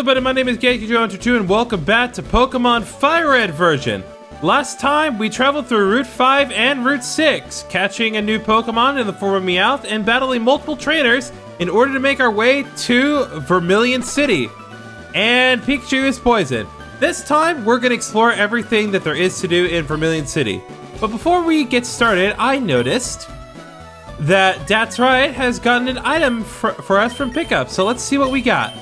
everybody, my name is Genki2 and welcome back to Pokemon Fire Red version. Last time, we traveled through Route 5 and Route 6, catching a new Pokemon in the form of Meowth and battling multiple trainers in order to make our way to Vermilion City. And Pikachu is poisoned. This time, we're going to explore everything that there is to do in Vermilion City. But before we get started, I noticed that That's Right has gotten an item for us from pickup, so let's see what we got.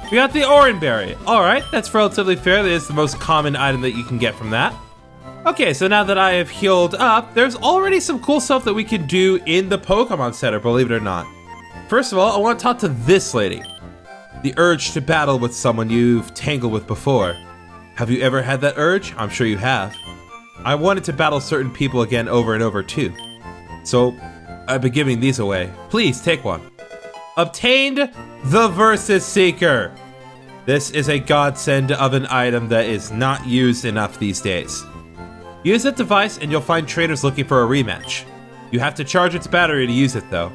We got the Oranberry. Alright, that's relatively fair. That is the most common item that you can get from that. Okay, so now that I have healed up, there's already some cool stuff that we can do in the Pokemon Center, believe it or not. First of all, I want to talk to this lady. The urge to battle with someone you've tangled with before. Have you ever had that urge? I'm sure you have. I wanted to battle certain people again over and over too. So, I've been giving these away. Please, take one. Obtained the Versus Seeker. This is a godsend of an item that is not used enough these days. Use that device and you'll find trainers looking for a rematch. You have to charge its battery to use it though.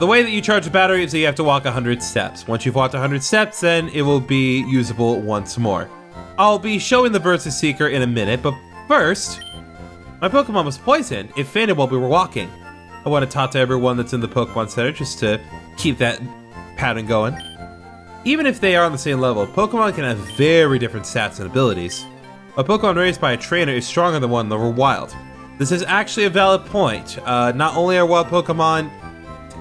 The way that you charge the battery is that you have to walk 100 steps. Once you've walked 100 steps, then it will be usable once more. I'll be showing the Versus Seeker in a minute, but first, my Pokemon was poisoned. It fainted while we were walking. I want to talk to everyone that's in the Pokemon Center just to keep that pattern going. Even if they are on the same level, Pokemon can have very different stats and abilities. A Pokemon raised by a trainer is stronger than one that were wild. This is actually a valid point. Not only are wild Pokemon,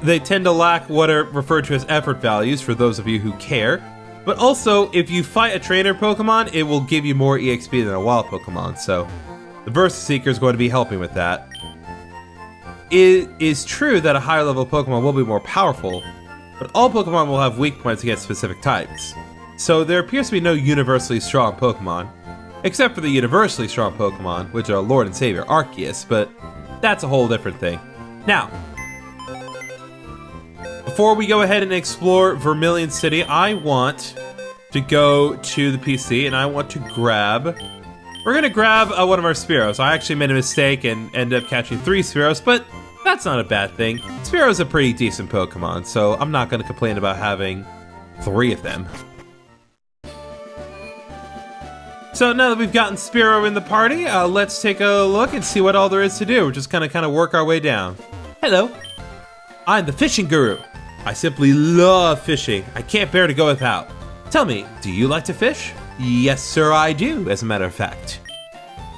they tend to lack what are referred to as effort values for those of you who care, but also if you fight a trainer Pokemon, it will give you more EXP than a wild Pokemon, so the Versus Seeker is going to be helping with that. It is true that a higher level Pokemon will be more powerful, but all Pokemon will have weak points against specific types. So there appears to be no universally strong Pokemon, except for the universally strong Pokemon, which are Lord and Savior Arceus, but that's a whole different thing. Now, before we go ahead and explore Vermilion City, I want to go to the PC and I want to grab... We're going to grab one of our Spearows. I actually made a mistake and ended up catching 3 Spearows, but that's not a bad thing. Spearow's a pretty decent Pokemon, so I'm not going to complain about having 3 of them. So now that we've gotten Spearow in the party, let's take a look and see what all there is to do. We're just going to kind of work our way down. Hello. I'm the fishing guru. I simply love fishing. I can't bear to go without. Tell me, do you like to fish? Yes, sir, I do, as a matter of fact.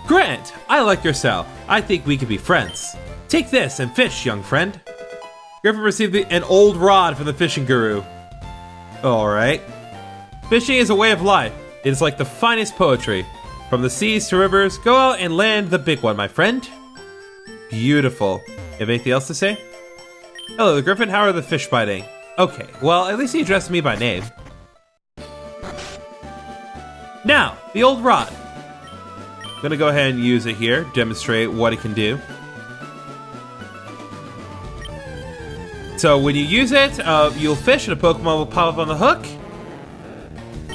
Grant, I like your style. I think we could be friends. Take this and fish, young friend. Griffin received an old rod from the fishing guru. Alright. Fishing is a way of life. It is like the finest poetry. From the seas to rivers, go out and land the big one, my friend. Beautiful. You have anything else to say? Hello, Griffin. How are the fish biting? Okay, well, at least he addressed me by name. Now, the old rod. I'm gonna go ahead and use it here, demonstrate what it can do. So when you use it, you'll fish and a Pokemon will pop up on the hook.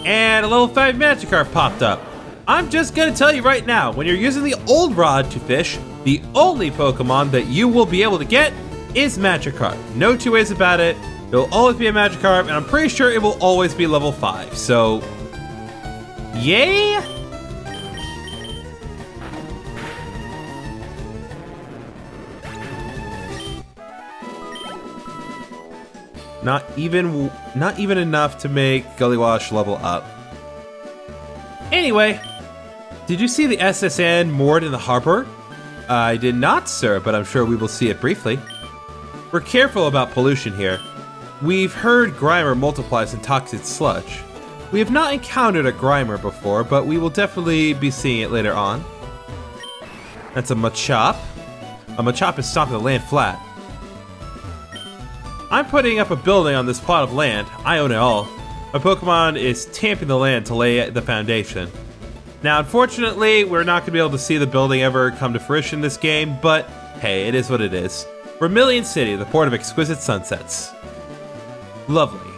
And a level 5 Magikarp popped up. I'm just gonna tell you right now, when you're using the old rod to fish, the only Pokemon that you will be able to get is Magikarp. No two ways about it. It'll always be a Magikarp, and I'm pretty sure it will always be level 5. So, yay! Not even enough to make Gullywash level up. Anyway, did you see the SSN moored in the harbor? I did not, sir, but I'm sure we will see it briefly. We're careful about pollution here. We've heard Grimer multiplies in toxic sludge. We have not encountered a Grimer before, but we will definitely be seeing it later on. That's a Machop. A Machop is stomping the land flat. I'm putting up a building on this plot of land. I own it all. My Pokemon is tamping the land to lay the foundation. Now, unfortunately, we're not going to be able to see the building ever come to fruition in this game, but hey, it is what it is. Vermilion City, the port of exquisite sunsets. Lovely.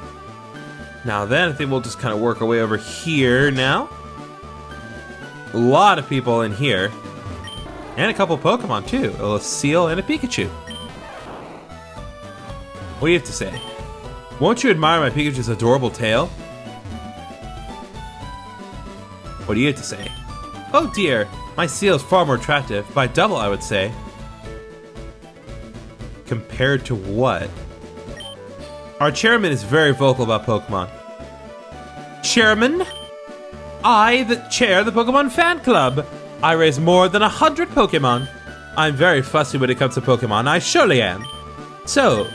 Now then, I think we'll just kind of work our way over here now. A lot of people in here. And a couple Pokemon too. A Seal and a Pikachu. What do you have to say? Won't you admire my Pikachu's adorable tail? What do you have to say? Oh dear, my seal is far more attractive, by double I would say. Compared to what? Our chairman is very vocal about Pokemon. Chairman? I, the chair of the Pokemon fan club. I raise more than 100 Pokemon. I'm very fussy when it comes to Pokemon, I surely am. So,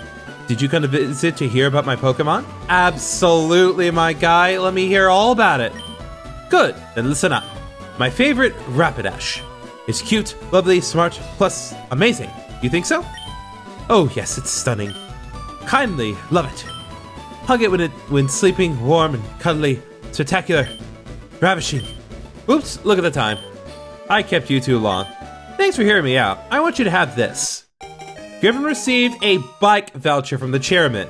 did you come to visit to hear about my Pokemon? Absolutely, my guy. Let me hear all about it. Good, then listen up. My favorite, Rapidash. It's cute, lovely, smart, plus amazing. You think so? Oh yes, it's stunning. Kindly love it. Hug it when sleeping, warm and cuddly, spectacular, ravishing. Oops, look at the time. I kept you too long. Thanks for hearing me out. I want you to have this. You haven't received a bike voucher from the chairman.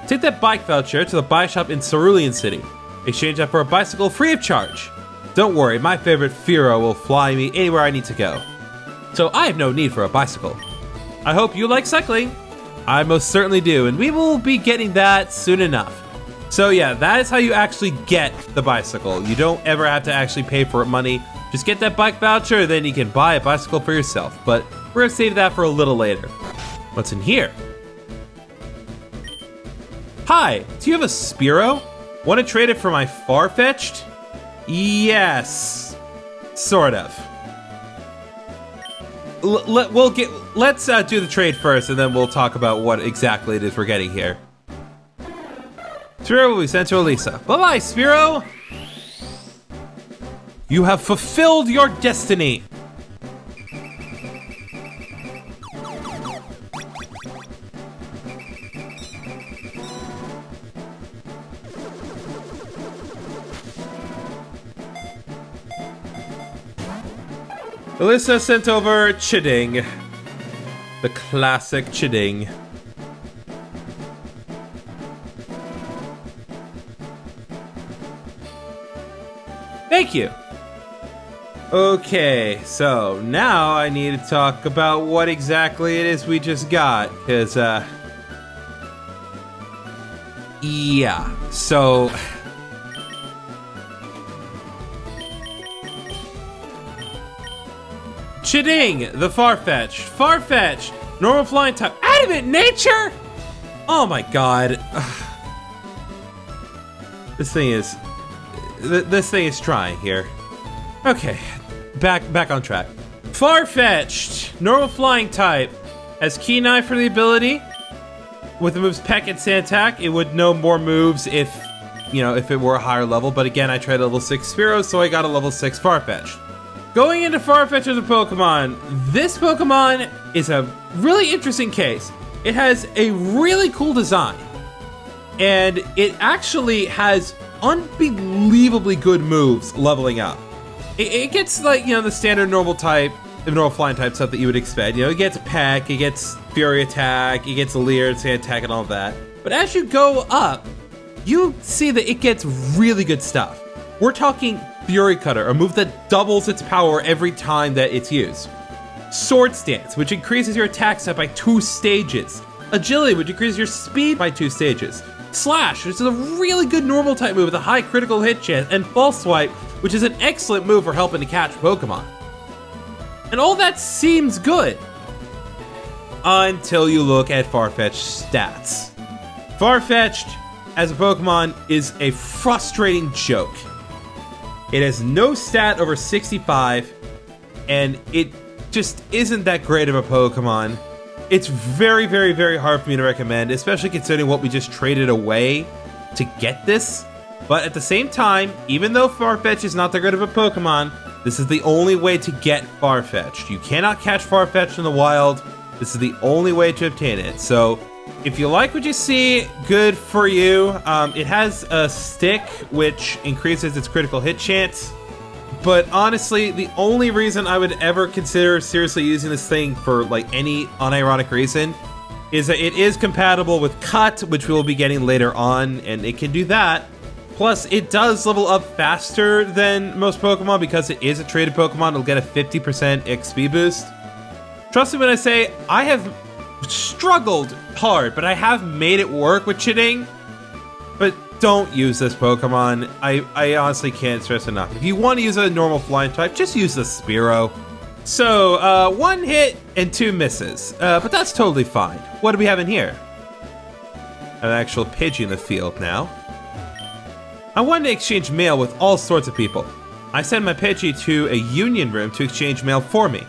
Take that bike voucher to the bike shop in Vermilion City. Exchange that for a bicycle free of charge. Don't worry, my favorite Firo will fly me anywhere I need to go. So I have no need for a bicycle. I hope you like cycling. I most certainly do, and we will be getting that soon enough. So yeah, that is how you actually get the bicycle. You don't ever have to actually pay for money. Just get that bike voucher, then you can buy a bicycle for yourself. But we're gonna save that for a little later. What's in here? Hi, do you have a Spearow? Want to trade it for my Farfetch'd? Yes, sort of. Let's do the trade first, and then we'll talk about what exactly it is we're getting here. Spearow will be sent to Elisa. Bye-bye, Spearow! You have fulfilled your destiny! Alyssa sent over Chiding. The classic Chiding. Thank you! Okay, so now I need to talk about what exactly it is we just got, because, yeah, so... Chiding, the Farfetch'd. Farfetch'd, normal flying type. Adamant nature? Oh my god. This thing is trying here. Okay, back on track. Farfetch'd, normal flying type. Has Key Knife for the ability. With the moves Peck and Sand Attack, it would know more moves if it were a higher level. But again, I tried a level 6 Spearow, so I got a level 6 Farfetch'd. Going into Farfetch'd as a Pokemon, this Pokemon is a really interesting case. It has a really cool design, and it actually has unbelievably good moves leveling up. It gets like, the standard normal flying type stuff that you would expect. It gets Peck, it gets Fury Attack, it gets Leer, Sand Attack, and all that. But as you go up, you see that it gets really good stuff. We're talking Fury Cutter, a move that doubles its power every time that it's used. Sword Stance, which increases your attack step by 2 stages. Agility, which increases your speed by 2 stages. Slash, which is a really good normal type move with a high critical hit chance. And False Swipe, which is an excellent move for helping to catch Pokemon. And all that seems good. Until you look at Farfetch'd stats. Farfetch'd, as a Pokemon, is a frustrating joke. It has no stat over 65, and it just isn't that great of a Pokemon. It's very, very, very hard for me to recommend, especially considering what we just traded away to get this. But at the same time, even though Farfetch'd is not that good of a Pokemon, this is the only way to get Farfetch'd. You cannot catch Farfetch'd in the wild. This is the only way to obtain it. So if you like what you see, good for you. It has a stick, which increases its critical hit chance. But honestly, the only reason I would ever consider seriously using this thing for any unironic reason is that it is compatible with Cut, which we will be getting later on, and it can do that. Plus, it does level up faster than most Pokemon because it is a traded Pokemon. It'll get a 50% XP boost. Trust me when I say I have struggled hard, but I have made it work with Chiding. But don't use this Pokemon. I honestly can't stress enough. If you want to use a normal flying type, just use the Spearow. So, 1 hit and 2 misses. But that's totally fine. What do we have in here? An actual Pidgey in the field now. I wanted to exchange mail with all sorts of people. I sent my Pidgey to a union room to exchange mail for me.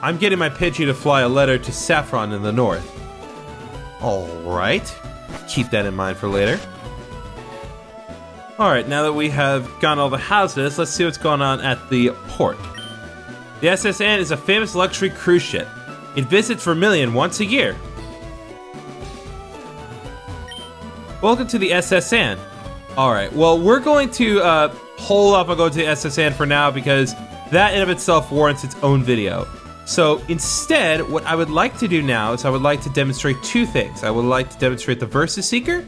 I'm getting my Pidgey to fly a letter to Saffron in the north. Alright. Keep that in mind for later. Alright, now that we have gone all the houses, let's see what's going on at the port. The SS Anne is a famous luxury cruise ship. It visits Vermilion once a year. Welcome to the SS Anne. Alright, well, we're going to hold off on going to the SS Anne for now because that in of itself warrants its own video. So instead, what I would like to do now is I would like to demonstrate 2 things. I would like to demonstrate the Versus Seeker,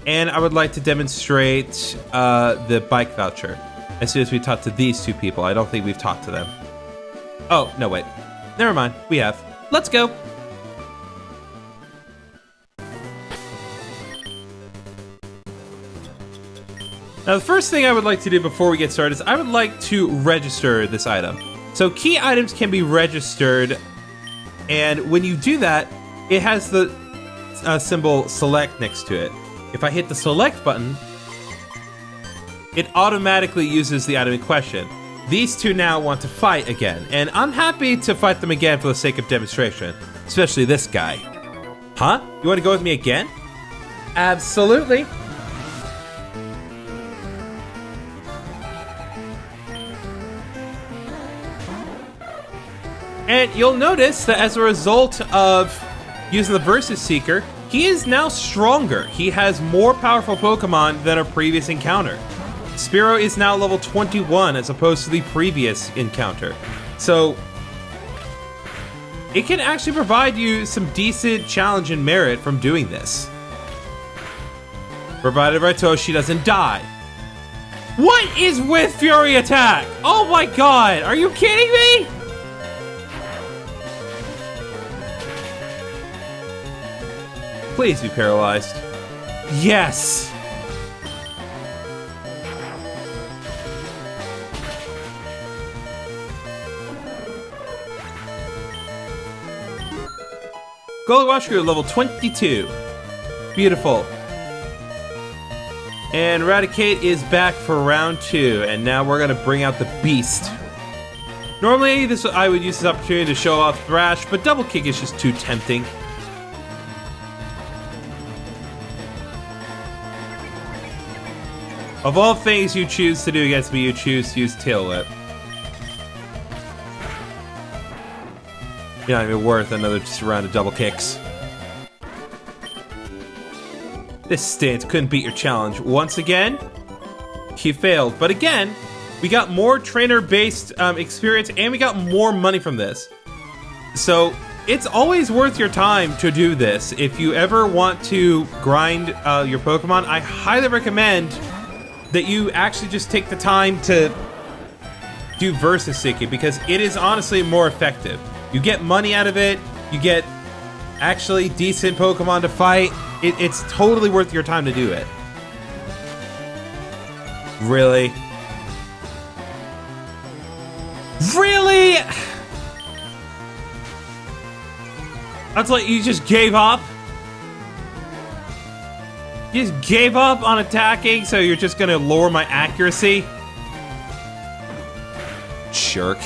and I would like to demonstrate the bike voucher. As soon as we talk to these 2 people, I don't think we've talked to them. Oh, no, wait. Never mind, we have. Let's go. Now, the first thing I would like to do before we get started is I would like to register this item. So key items can be registered, and when you do that, it has the symbol select next to it. If I hit the select button, it automatically uses the item in question. These 2 now want to fight again, and I'm happy to fight them again for the sake of demonstration, especially this guy. Huh? You want to go with me again? Absolutely. And you'll notice that as a result of using the Versus Seeker, he is now stronger. He has more powerful Pokemon than a previous encounter. Spearow is now level 21 as opposed to the previous encounter. So it can actually provide you some decent challenge and merit from doing this. Provided Raitoshi doesn't die. What is with Fury Attack? Oh my god, are you kidding me? Please be paralyzed. Yes! Golowashku level 22. Beautiful. And Raticate is back for round 2, and now we're gonna bring out the Beast. Normally, I would use this opportunity to show off Thrash, but Double Kick is just too tempting. Of all things you choose to do against me, you choose to use Tail Whip. You're not even worth another just round of double kicks. This stance couldn't beat your challenge. Once again, he failed. But again, we got more trainer-based experience and we got more money from this. So it's always worth your time to do this. If you ever want to grind your Pokemon, I highly recommend that you actually just take the time to do Versus Seeking because it is honestly more effective. You get money out of it, you get actually decent Pokemon to fight. It's totally worth your time to do it. Really? Really? That's like you just gave up? You just gave up on attacking, so you're just gonna lower my accuracy? Jerk.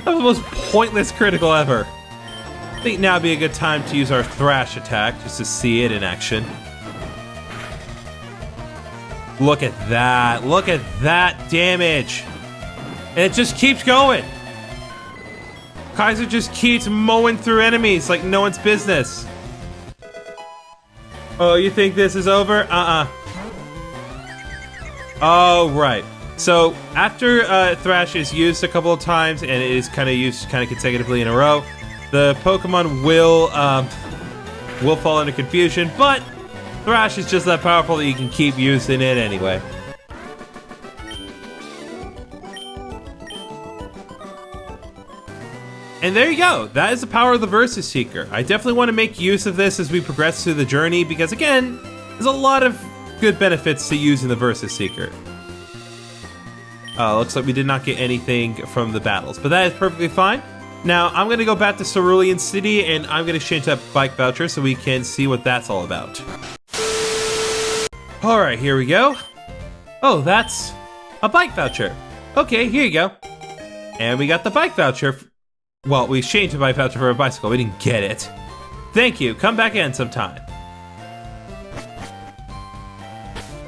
That was the most pointless critical ever. I think now would be a good time to use our Thrash attack, just to see it in action. Look at that. Look at that damage. And it just keeps going. Kaiser just keeps mowing through enemies like no one's business. Oh, you think this is over? Oh, right. So, after Thrash is used a couple of times, and it is kind of used kind of consecutively in a row, the Pokemon will fall into confusion, but Thrash is just that powerful that you can keep using it anyway. And there you go. That is the power of the Versus Seeker. I definitely want to make use of this as we progress through the journey because, again, there's a lot of good benefits to using the Versus Seeker. Looks like we did not get anything from the battles, but that is perfectly fine. Now, I'm going to go back to Vermilion City, and I'm going to change that bike voucher so we can see what that's all about. All right, here we go. Oh, that's a bike voucher. Okay, here you go. And we got the bike voucher. Well, we exchanged the bike voucher for a bicycle. We didn't get it. Thank you. Come back in sometime.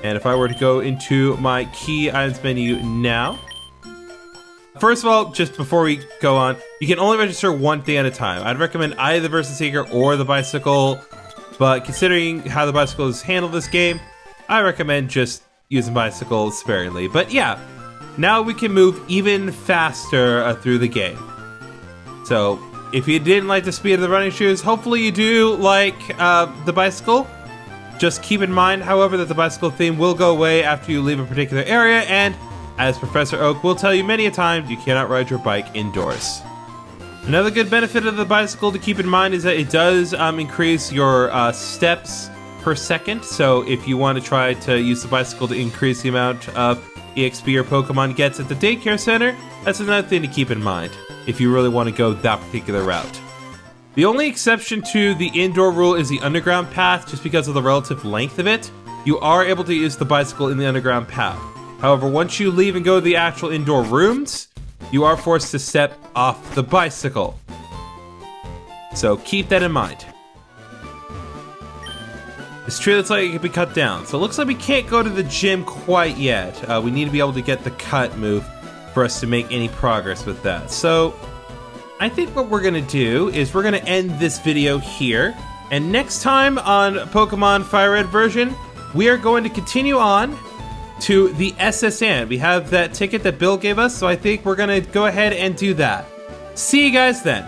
And if I were to go into my key items menu now, first of all, just before we go on, you can only register one thing at a time. I'd recommend either the Versus Seeker or the bicycle, but considering how the bicycles handle this game, I recommend just using bicycles sparingly. But yeah, now we can move even faster through the game. So if you didn't like the speed of the running shoes, hopefully you do like the bicycle. Just keep in mind, however, that the bicycle theme will go away after you leave a particular area, and as Professor Oak will tell you many a time, you cannot ride your bike indoors. Another good benefit of the bicycle to keep in mind is that it does increase your steps per second, so if you want to try to use the bicycle to increase the amount of EXP your Pokemon gets at the daycare center, that's another thing to keep in mind if you really want to go that particular route. The only exception to the indoor rule is the underground path, just because of the relative length of it. You are able to use the bicycle in the underground path. However, once you leave and go to the actual indoor rooms, you are forced to step off the bicycle. So keep that in mind. This tree looks like it can be cut down, so it looks like we can't go to the gym quite yet. We need to be able to get the cut move for us to make any progress with that. So I think what we're gonna do is we're gonna end this video here, and next time on Pokemon Fire Red version, we are going to continue on to the SSN. We have that ticket that Bill gave us, so I think we're gonna go ahead and do that. See you guys then.